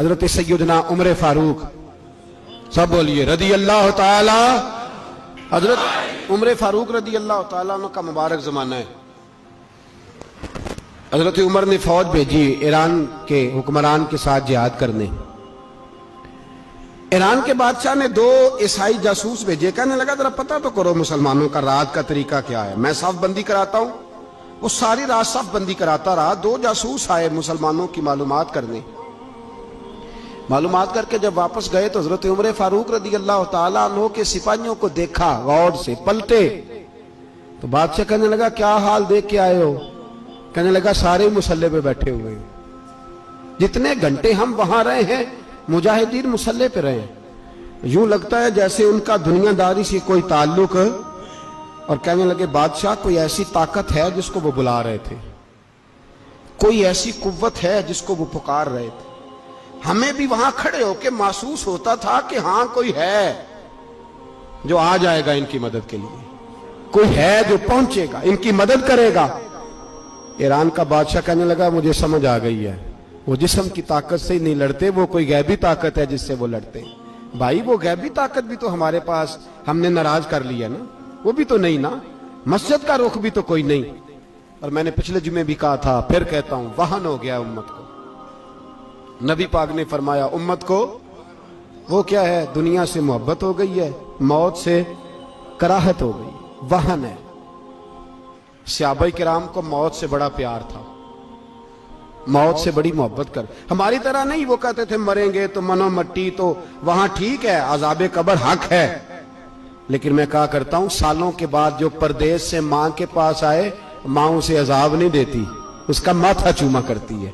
حضرت سیدنا عمر فاروق، سب بولیے رضی اللہ تعالی۔ حضرت عمر فاروق رضی اللہ تعالیٰ عنہ کا مبارک زمانہ ہے۔ حضرت عمر نے فوج بھیجی ایران کے حکمران کے ساتھ جہاد کرنے۔ ایران کے بادشاہ نے 2 عیسائی جاسوس بھیجے، کہنے لگا ذرا پتہ تو کرو مسلمانوں کا رات کا طریقہ کیا ہے، میں صف بندی کراتا ہوں۔ وہ ساری رات صف بندی کراتا رہا۔ 2 جاسوس آئے مسلمانوں کی معلومات کرنے، معلومات کر کے جب واپس گئے تو حضرت عمر فاروق رضی اللہ تعالیٰ عنہ کے سپاہیوں کو دیکھا، غور سے پلٹے تو بادشاہ کہنے لگا کیا حال دیکھ کے آئے ہو؟ کہنے لگا سارے مسلح پہ بیٹھے ہوئے ہیں، جتنے گھنٹے ہم وہاں رہے ہیں مجاہدین مسلح پہ رہے ہیں، یوں لگتا ہے جیسے ان کا دنیا داری سے کوئی تعلق۔ اور کہنے لگے بادشاہ کوئی ایسی طاقت ہے جس کو وہ بلا رہے تھے، کوئی ایسی قوت ہے جس کو وہ پکار رہے تھے، ہمیں بھی وہاں کھڑے ہو کے محسوس ہوتا تھا کہ ہاں کوئی ہے جو آ جائے گا ان کی مدد کے لیے، کوئی ہے جو پہنچے گا ان کی مدد کرے گا۔ ایران کا بادشاہ کہنے لگا مجھے سمجھ آ گئی ہے، وہ جسم کی طاقت سے ہی نہیں لڑتے، وہ کوئی غیبی طاقت ہے جس سے وہ لڑتے۔ بھائی وہ غیبی طاقت بھی تو ہمارے پاس ہم نے ناراض کر لیا نا، وہ بھی تو نہیں نا، مسجد کا رخ بھی تو کوئی نہیں۔ اور میں نے پچھلے جمعے بھی کہا تھا، پھر کہتا ہوں، وہن ہو گیا امت کو۔ نبی پاک نے فرمایا امت کو وہ کیا ہے، دنیا سے محبت ہو گئی ہے، موت سے کراہت ہو گئی، وہن ہے۔ صحابہ کرام کو موت سے بڑا پیار تھا، موت سے بڑی محبت کر، ہماری طرح نہیں، وہ کہتے تھے مریں گے تو منو مٹی، تو وہاں ٹھیک ہے عذاب قبر حق ہے، لیکن میں کہا کرتا ہوں سالوں کے بعد جو پردیس سے ماں کے پاس آئے، ماں اسے عذاب نہیں دیتی، اس کا ماتھا چوما کرتی ہے۔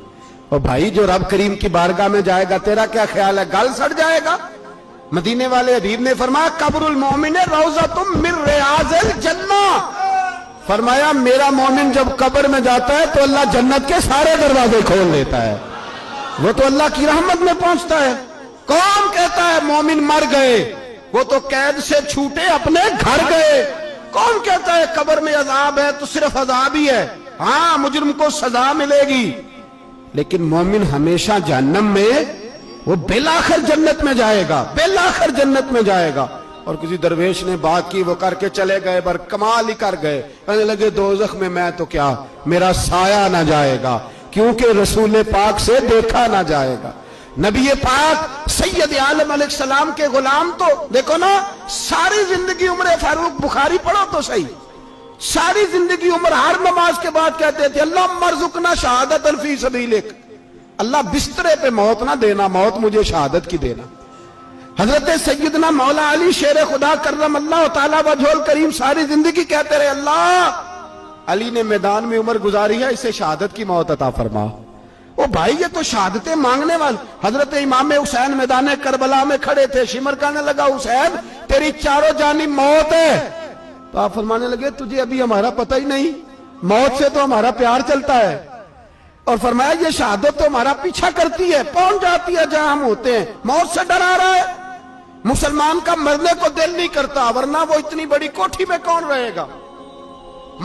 اور بھائی جو رب کریم کی بارگاہ میں جائے گا تیرا کیا خیال ہے، گل سڑ جائے گا؟ مدینے والے حبیب نے فرمایا قبر المومن روضۃ من ریاض الجنہ، فرمایا میرا مومن جب قبر میں جاتا ہے تو اللہ جنت کے سارے دروازے کھول دیتا ہے، وہ تو اللہ کی رحمت میں پہنچتا ہے۔ کون کہتا ہے مومن مر گئے، وہ تو قید سے چھوٹے اپنے گھر گئے۔ کون کہتا ہے قبر میں عذاب ہے تو صرف عذاب ہی ہے، ہاں مجرم کو سزا ملے گی، لیکن مومن ہمیشہ جہنم میں، وہ بالآخر جنت میں جائے گا، بالآخر جنت میں جائے گا۔ اور کسی درویش نے بات کی، وہ کر کے چلے گئے، بر کمال ہی کر گئے، کہنے لگے دوزخ میں میں تو کیا، میرا سایہ نہ جائے گا، کیونکہ رسول پاک سے دیکھا نہ جائے گا۔ نبی پاک سید عالم علیہ السلام کے غلام تو دیکھو نا، ساری زندگی عمر فاروق، بخاری پڑھو تو صحیح، ساری زندگی عمر ہر نماز کے بعد کہتے تھے اللہم ارزقنا شہادت فی سبیلک، اللہ بسترے پہ موت نہ دینا، موت مجھے شہادت کی دینا۔ حضرت سیدنا مولا علی شیر خدا کرم اللہ تعالیٰ وجہ الکریم ساری زندگی کہتے رہے اللہ علی نے میدان میں عمر گزاری ہے، اسے شہادت کی موت عطا فرما۔ او بھائی یہ تو شہادتیں مانگنے والے۔ حضرت امام حسین میدان کربلا میں کھڑے تھے، شمر کہنے لگا حسین تیری چاروں جانب موت ہے، تو آپ فرمانے لگے تجھے ابھی ہمارا پتہ ہی نہیں، موت سے تو ہمارا پیار چلتا ہے، اور فرمایا یہ شہادت تو ہمارا پیچھا کرتی ہے، پہنچ جاتی ہے جہاں ہم ہوتے ہیں، موت سے ڈر آ رہا ہے۔ مسلمان کا مرنے کو دل نہیں کرتا، ورنہ وہ اتنی بڑی کوٹھی میں کون رہے گا؟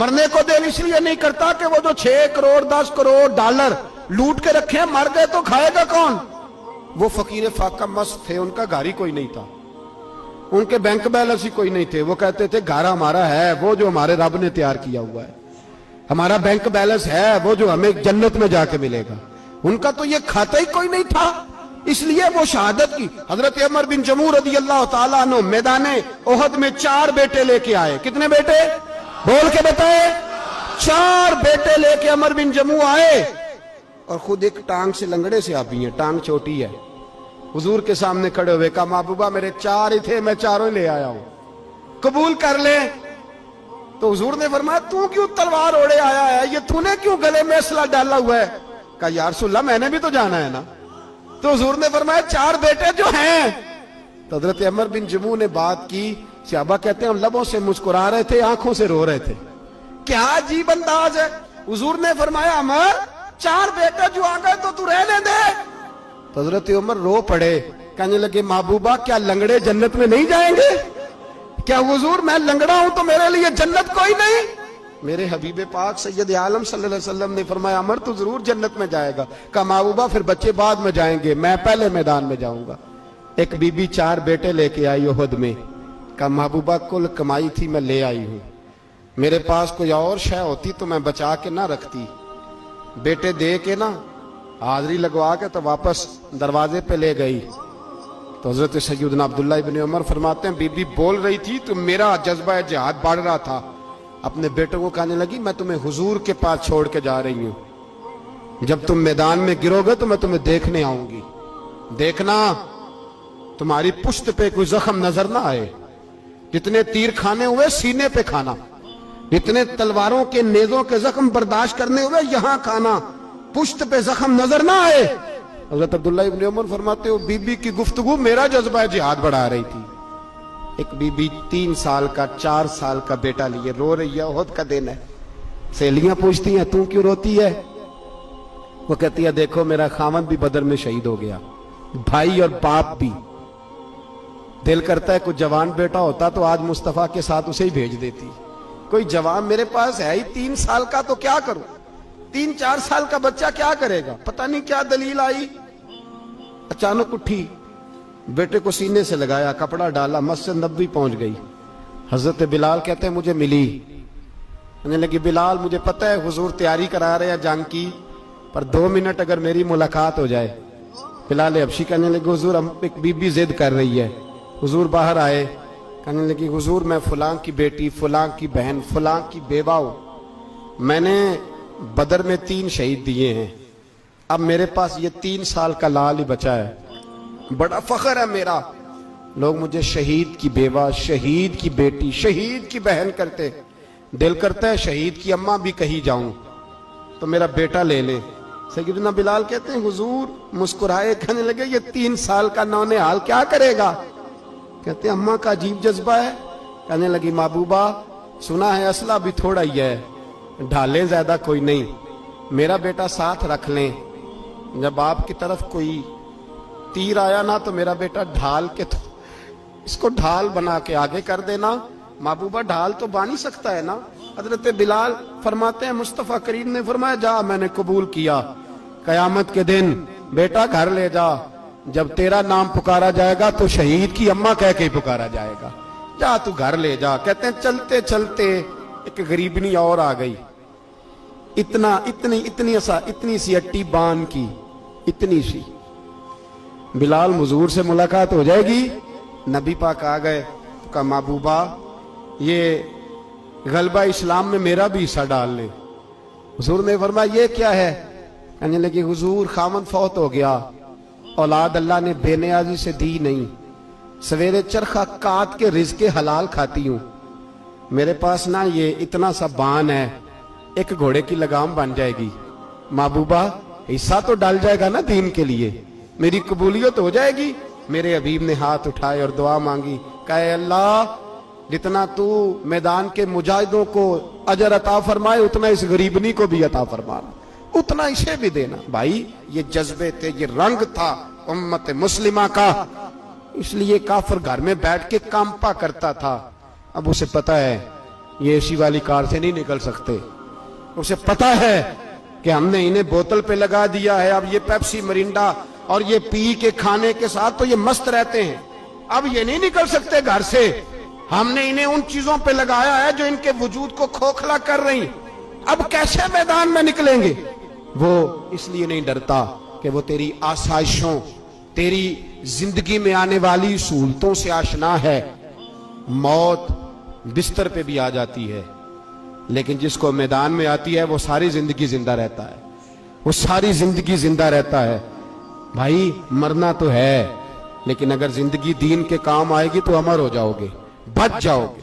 مرنے کو دل اس لیے نہیں کرتا کہ وہ جو 6 کروڑ 10 کروڑ ڈالر لوٹ کے رکھے ہیں، مر گئے تو کھائے گا کون؟ وہ فقیر فاقہ مست تھے، ان کا گھر ہی کوئی نہیں تھا، ان کے بینک بیلنس ہی کوئی نہیں تھے، وہ کہتے تھے گھر ہمارا ہے وہ جو ہمارے رب نے تیار کیا ہوا ہے، ہمارا بینک بیلنس ہے وہ جو ہمیں جنت میں جا کے ملے گا، ان کا تو یہ کھاتا ہی کوئی نہیں تھا، اس لیے وہ شہادت کی۔ حضرت عمر بن جموع رضی اللہ تعالیٰ عنہ میدان احد میں 4 بیٹے لے کے آئے، کتنے بیٹے بول کے بتائے؟ 4 بیٹے لے کے عمر بن جموع آئے، اور خود ایک ٹانگ سے لنگڑے سے آبی ہیں، ٹانگ چھوٹی ہے، حضور کے سامنے کھڑے ہوئے کہا محبوبہ میرے 4 ہی تھے، میں 4 ہی لے آیا ہوں، قبول کر لیں۔ تو حضور نے فرمایا تو کیوں تلوار اوڑے آیا ہے، یہ تو نے کیوں گلے میں اسلحہ ڈالا ہوا ہے؟ کہا یا رسول اللہ میں نے بھی تو جانا ہے نا۔ تو حضور نے فرمایا 4 بیٹے جو ہیں۔ تو حضرت عمر بن جموع نے بات کی، صحابہ کہتے ہیں ہم لبوں سے مسکرا رہے تھے، آنکھوں سے رو رہے تھے، کیا عجیب انداز ہے۔ حضور نے فرمایا عمر 4 بیٹے جو آ گئے تو رہنے دے۔ تو حضرت عمر رو پڑے، کہنے لگے محبوبہ کیا لنگڑے جنت میں نہیں جائیں گے؟ کیا حضور میں لنگڑا ہوں تو میرے لیے جنت کوئی نہیں؟ میرے حبیب پاک سید عالم صلی اللہ علیہ وسلم نے فرمایا عمر تو ضرور جنت میں جائے گا. کہا محبوبہ پھر بچے بعد میں جائیں گے, میں پہلے میدان میں جاؤں گا. ایک بی بی 4 بیٹے لے کے آئی احد میں. کہا محبوبہ کل کمائی تھی میں لے آئی ہوں, میرے پاس کوئی اور شے ہوتی تو میں بچا کے نہ رکھتی. بیٹے دے کے نا حاضری لگوا کے تو واپس دروازے پہ لے گئی. تو حضرت سیدنا عبداللہ ابن عمر فرماتے ہیں بی بی بول رہی تھی تو میرا جذبہ جہاد بڑھ رہا تھا. اپنے بیٹوں کو کہنے لگی میں تمہیں حضور کے پاس چھوڑ کے جا رہی ہوں, جب تم میدان میں گرو گے تو میں تمہیں دیکھنے آؤں گی. دیکھنا تمہاری پشت پہ کوئی زخم نظر نہ آئے. جتنے تیر کھانے ہوئے سینے پہ کھانا, جتنے تلواروں کے نیزوں کے زخم برداشت کرنے ہوئے یہاں کھانا, پشت پہ زخم نظر نہ آئے. حضرت عبداللہ ابن عمر فرماتے ہو بی بی کی گفتگو میرا جذبہ جہاد بڑھا رہی تھی. ایک بی بی 3 سال کا 4 سال کا بیٹا لیے رو رہی ہے, احد کا دن ہے. سہیلیاں پوچھتی ہیں تو کیوں روتی ہے؟ وہ کہتی ہے دیکھو میرا خاوند بھی بدر میں شہید ہو گیا, بھائی اور باپ بھی. دل کرتا ہے کوئی جوان بیٹا ہوتا تو آج مصطفیٰ کے ساتھ اسے ہی بھیج دیتی. کوئی جوان میرے پاس ہے ہی 3 سال کا تو کیا کروں, 3-4 سال کا بچہ کیا کرے گا؟ پتہ نہیں کیا دلیل آئی. اچانک اٹھی, بیٹے کو سینے سے لگایا, کپڑا ڈالا, مسجد نبوی پہنچ گئی. حضرت بلال کہتے ہیں مجھے ملی. کہنے لگی بلال مجھے پتہ ہے حضور تیاری کرا رہے ہیں جنگ کی, پر 2 منٹ اگر میری ملاقات ہو جائے. بلال حبشی کہنے لگے حضور ایک بی بی ضد کر رہی ہے. حضور باہر آئے, کہنے لگی حضور میں فلاں کی بیٹی, فلاں کی بہن, فلاں کی بیوہ ہوں. میں نے بدر میں 3 شہید دیے ہیں, اب میرے پاس یہ 3 سال کا لال ہی بچا ہے, بڑا فخر ہے میرا. لوگ مجھے شہید کی بیوہ, شہید کی بیٹی, شہید کی بہن کرتے. دل کرتا ہے شہید کی اماں بھی کہیں جاؤں تو میرا بیٹا لے لے. سیدنا بلال کہتے ہیں حضور مسکرائے, کہنے لگے یہ 3 سال کا نونہال کیا کرے گا؟ کہتے ہیں اماں کا عجیب جذبہ ہے. کہنے لگی محبوبہ سنا ہے اسلحہ بھی تھوڑا ہی ہے, ڈھالیں زیادہ کوئی نہیں, میرا بیٹا ساتھ رکھ لیں. جب آپ کی طرف کوئی تیر آیا نا تو میرا بیٹا ڈھال کے تو اس کو ڈھال بنا کے آگے کر دینا. محبوبہ ڈھال تو بانی سکتا ہے نا. حضرت بلال فرماتے ہیں مصطفیٰ کریم نے فرمایا جا میں نے قبول کیا, قیامت کے دن بیٹا گھر لے جا, جب تیرا نام پکارا جائے گا تو شہید کی اماں کہہ کے ہی پکارا جائے گا, جا تو گھر لے جا. کہتے ہیں چلتے چلتے ایک غریبنی اور آ گئی, اتنی سی اٹی بان کی, اتنی سی. بلال حضور سے ملاقات ہو جائے گی. نبی پاک آ گئے, کہا محبوبہ یہ غلبہ اسلام میں میرا بھی حصہ ڈال لے. حضور نے فرمایا یہ کیا ہے؟ کہنے لگے حضور خامن فوت ہو گیا, اولاد اللہ نے بے نیازی سے دی نہیں, سویرے چرخہ کاٹ کے رزق حلال کھاتی ہوں. میرے پاس نا یہ اتنا سا بان ہے, ایک گھوڑے کی لگام بن جائے گی. محبوبہ حصہ تو ڈال جائے گا نا دین کے لیے, میری قبولیت ہو جائے گی. میرے حبیب نے ہاتھ اٹھائے اور دعا مانگی, کہا اے اللہ جتنا تو میدان کے مجاہدوں کو اجر عطا فرمائے اتنا اس غریبنی کو بھی عطا فرمانا, اتنا اسے بھی دینا. بھائی یہ جذبے تھے, یہ رنگ تھا امت مسلمہ کا, اس لیے کافر گھر میں بیٹھ کے کانپا کرتا تھا. اب اسے پتا ہے یہ اے سی والی کار سے نہیں نکل سکتے, اسے پتا ہے کہ ہم نے انہیں بوتل پہ لگا دیا ہے, اب یہ پیپسی مرینڈا اور یہ پی کے کھانے کے ساتھ تو یہ مست رہتے ہیں, اب یہ نہیں نکل سکتے گھر سے. ہم نے انہیں ان چیزوں پہ لگایا ہے جو ان کے وجود کو کھوکھلا کر رہی, اب کیسے میدان میں نکلیں گے؟ وہ اس لیے نہیں ڈرتا کہ وہ تیری آسائشوں, تیری زندگی میں آنے والی سہولتوں سے آشنا ہے. موت بستر پہ بھی آ جاتی ہے, لیکن جس کو میدان میں آتی ہے وہ ساری زندگی زندہ رہتا ہے, وہ ساری زندگی زندہ رہتا ہے. بھائی مرنا تو ہے, لیکن اگر زندگی دین کے کام آئے گی تو امر ہو جاؤ گے, بچ جاؤ گے.